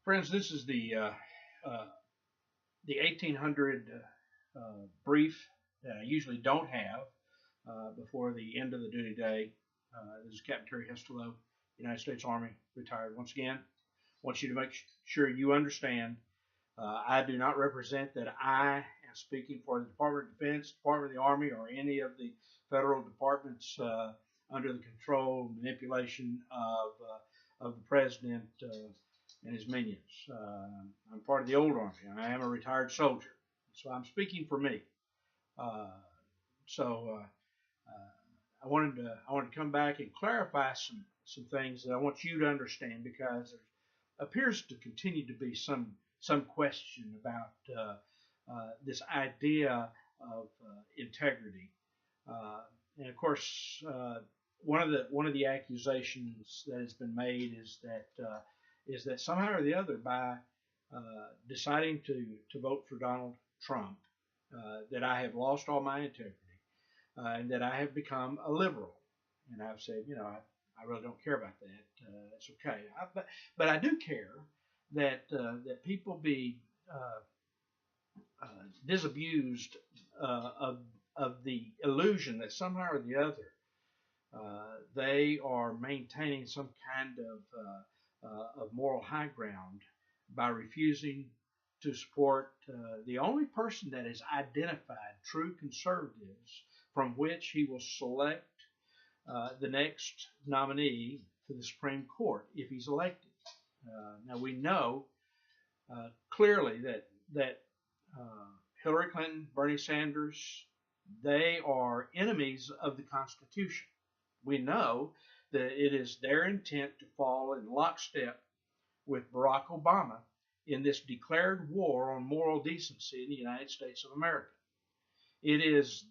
Friends, this is the 1800 brief that I usually don't have before the end of the duty day. This is Captain Terry Hestelow, United States Army, retired. Once again, want you to make sure you understand I do not represent that I am speaking for the Department of Defense, Department of the Army, or any of the federal departments under the control and manipulation of the President and his minions. I'm part of the old Army. I am a retired soldier, so I'm speaking for me. I wanted to come back and clarify some things that I want you to understand, because there appears to continue to be some question about this idea of integrity. And of course, one of the accusations that has been made is that somehow or the other, by deciding to vote for Donald Trump, that I have lost all my integrity, and that I have become a liberal. And I've said, I really don't care about that. It's okay. But I do care that people be disabused of the illusion that somehow or the other they are maintaining some kind of moral high ground by refusing to support the only person that has identified true conservatives from which he will select the next nominee to the Supreme Court if he's elected. Now we know clearly that Hillary Clinton, Bernie Sanders, they are enemies of the Constitution. We know that it is their intent to fall in lockstep with Barack Obama in this declared war on moral decency in the United States of America. It is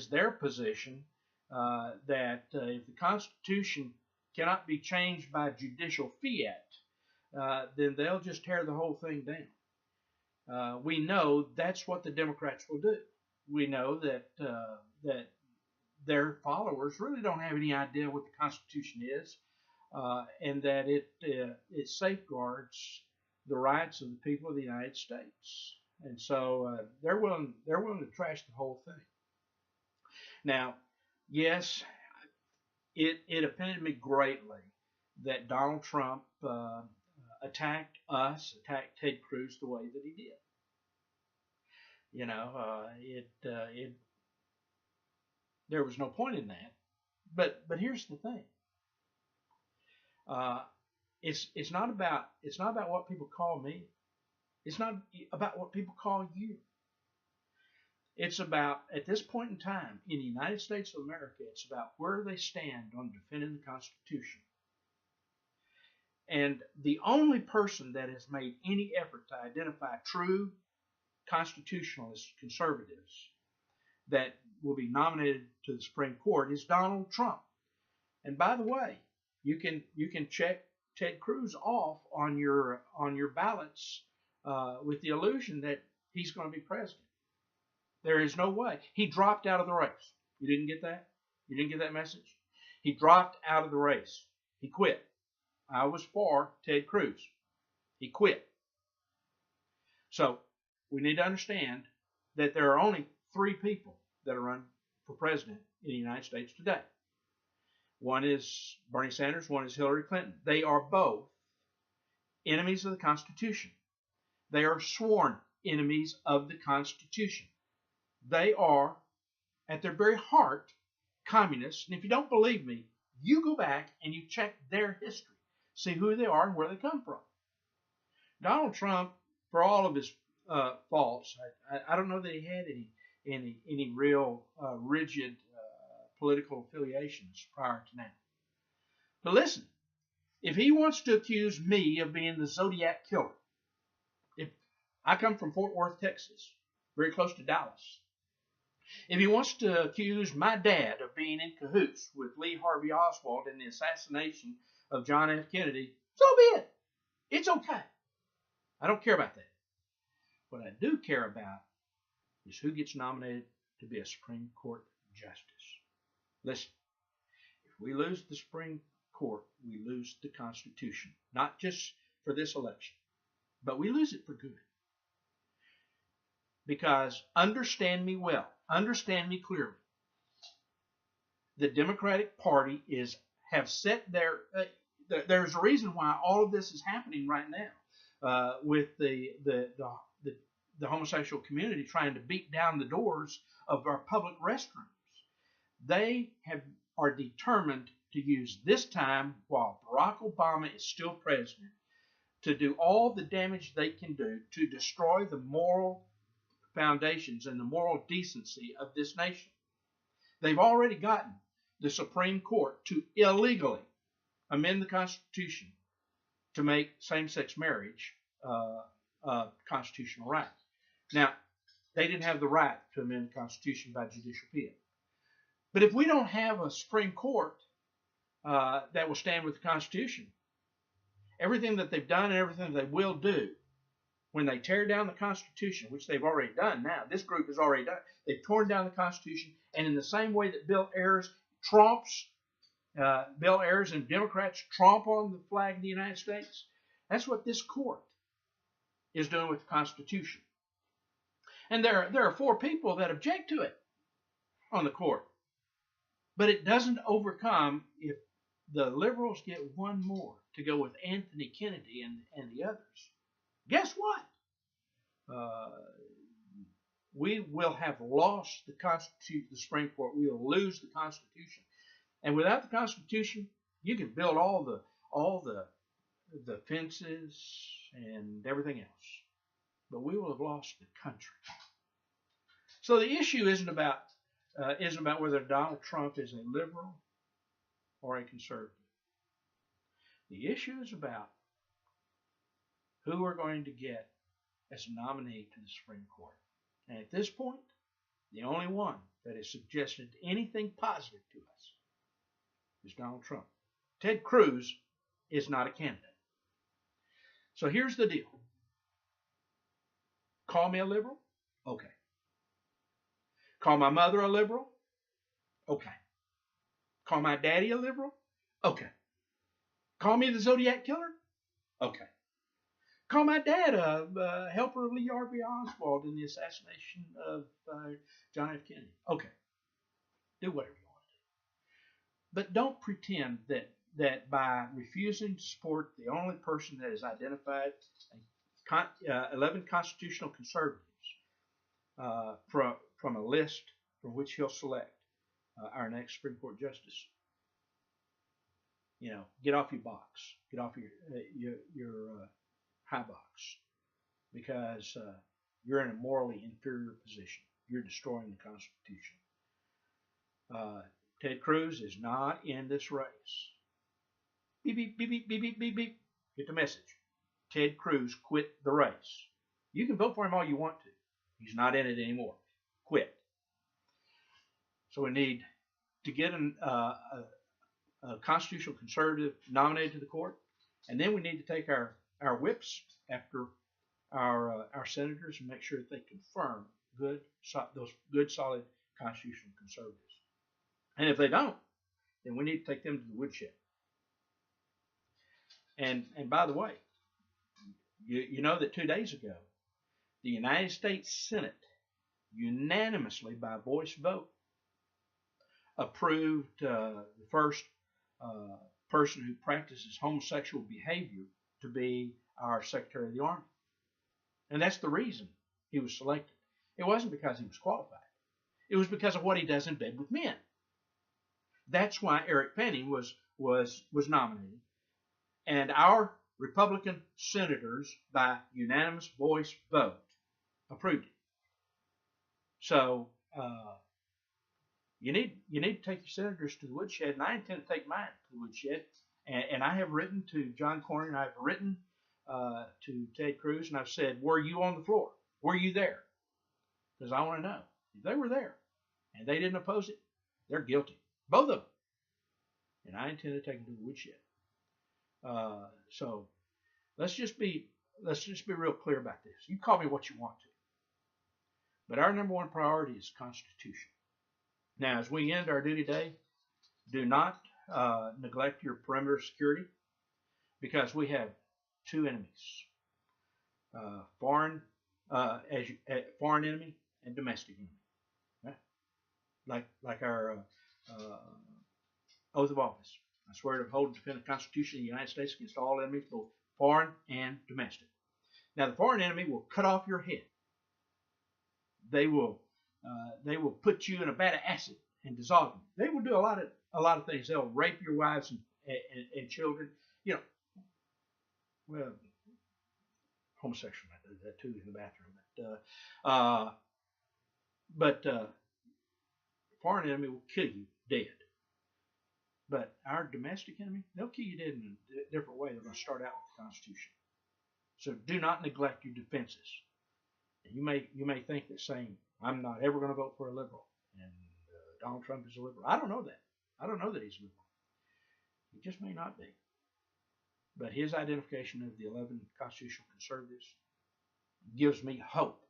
their position that if the Constitution cannot be changed by judicial fiat, then they'll just tear the whole thing down. We know that's what the Democrats will do. We know that their followers really don't have any idea what the Constitution is, and that it safeguards the rights of the people of the United States. And so they're willing to trash the whole thing. Now, yes, it offended me greatly that Donald Trump attacked Ted Cruz the way that he did. There was no point in that. But here's the thing. It's not about what people call me. It's not about what people call you. It's about, at this point in time in the United States of America, it's about where they stand on defending the Constitution. And the only person that has made any effort to identify true constitutionalist conservatives that will be nominated to the Supreme Court is Donald Trump. And by the way, you can check Ted Cruz off on your ballots with the illusion that he's going to be president. There is no way. He dropped out of the race. You didn't get that? You didn't get that message? He dropped out of the race. He quit. I was for Ted Cruz. He quit. So we need to understand that there are only three people that are running for president in the United States today. One is Bernie Sanders, one is Hillary Clinton. They are both enemies of the Constitution. They are sworn enemies of the Constitution. They are, at their very heart, communists. And if you don't believe me, you go back and you check their history. See who they are and where they come from. Donald Trump, for all of his faults, I don't know that he had any real rigid political affiliations prior to now. But listen, if he wants to accuse me of being the Zodiac killer, if I come from Fort Worth, Texas, very close to Dallas, if he wants to accuse my dad of being in cahoots with Lee Harvey Oswald in the assassination of John F. Kennedy, so be it. It's okay. I don't care about that. What I do care about is who gets nominated to be a Supreme Court justice. Listen, if we lose the Supreme Court, we lose the Constitution. Not just for this election, but we lose it for good. Because understand me well, understand me clearly. The Democratic Party have set there's a reason why all of this is happening right now with the homosexual community trying to beat down the doors of our public restrooms. They are determined to use this time while Barack Obama is still president to do all the damage they can do to destroy the moral foundations and the moral decency of this nation. They've already gotten the Supreme Court to illegally amend the Constitution to make same-sex marriage a constitutional right. Now, they didn't have the right to amend the Constitution by judicial appeal. But if we don't have a Supreme Court that will stand with the Constitution, everything that they've done and everything they will do when they tear down the Constitution, which they've already done now, this group has already done, they've torn down the Constitution, and in the same way that Bill Ayers and Democrats tromp on the flag of the United States, that's what this court is doing with the Constitution. And there are 4 people that object to it on the court. But it doesn't overcome if the liberals get one more to go with Anthony Kennedy and the others. Guess what? We will have lost the Supreme Court. We will lose the Constitution. And without the Constitution, you can build all the fences and everything else. But we will have lost the country. So the issue isn't about whether Donald Trump is a liberal or a conservative. The issue is about who we're going to get as a nominee to the Supreme Court. And at this point, the only one that has suggested anything positive to us is Donald Trump. Ted Cruz is not a candidate. So here's the deal. Call me a liberal? Okay. Call my mother a liberal? Okay. Call my daddy a liberal? Okay. Call me the Zodiac Killer? Okay. Call my dad a helper of Lee Harvey Oswald in the assassination of John F. Kennedy? Okay. Do whatever you want to do. But don't pretend that by refusing to support the only person that has identified 11 constitutional conservatives from a list from which he'll select our next Supreme Court justice. Get off your box. Get off your high box, because you're in a morally inferior position. You're destroying the Constitution. Ted Cruz is not in this race. Beep, beep, beep, beep, beep, beep, beep, beep. Get the message. Ted Cruz quit the race. You can vote for him all you want to. He's not in it anymore. Quit. So we need to get a constitutional conservative nominated to the court, and then we need to take our whips after our senators and make sure that they confirm those good, solid constitutional conservatives. And if they don't, then we need to take them to the woodshed. And by the way, you know that 2 days ago, the United States Senate unanimously by voice vote approved the first person who practices homosexual behavior to be our Secretary of the Army. And that's the reason he was selected. It wasn't because he was qualified. It was because of what he does in bed with men. That's why Eric Fanning was nominated. And our Republican senators, by unanimous voice vote, approved it. So you need to take your senators to the woodshed, and I intend to take mine to the woodshed. And I have written to John Cornyn, I've written to Ted Cruz, and I've said, were you on the floor? Were you there? Because I want to know. If they were there and they didn't oppose it, they're guilty. Both of them. And I intend to take them to the woodshed. So let's just be real clear about this. You call me what you want to. But our number one priority is Constitution. Now, as we end our duty day, do not neglect your perimeter security, because we have two enemies. foreign foreign enemy and domestic enemy. Right? Like our oath of office. I swear to uphold and defend the Constitution of the United States against all enemies, both foreign and domestic. Now, the foreign enemy will cut off your head. They will put you in a vat of acid and dissolve you. They will do a lot of things. They'll rape your wives and children. You know, well, homosexual might do that too in the bathroom. But foreign enemy will kill you dead. But our domestic enemy, they'll kill you dead in a different way. They're going to start out with the Constitution. So do not neglect your defenses. You may think that saying, I'm not ever going to vote for a liberal, and Donald Trump is a liberal. I don't know that. I don't know that he's a liberal. He just may not be. But his identification of the 11 constitutional conservatives gives me hope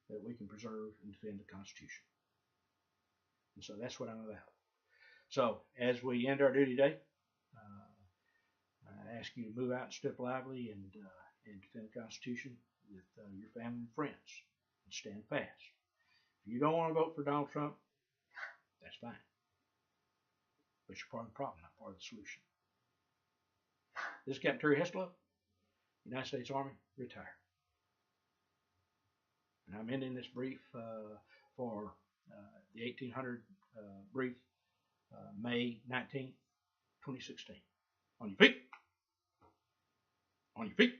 that we can preserve and defend the Constitution. And so that's what I'm about. So as we end our duty day, I ask you to move out and step lively and defend the Constitution with your family and friends and stand fast. If you don't want to vote for Donald Trump, that's fine. But you're part of the problem, not part of the solution. This is Captain Terry Heslop, United States Army, retired. And I'm ending this brief for the 1800 brief, May 19th, 2016. On your feet. On your feet.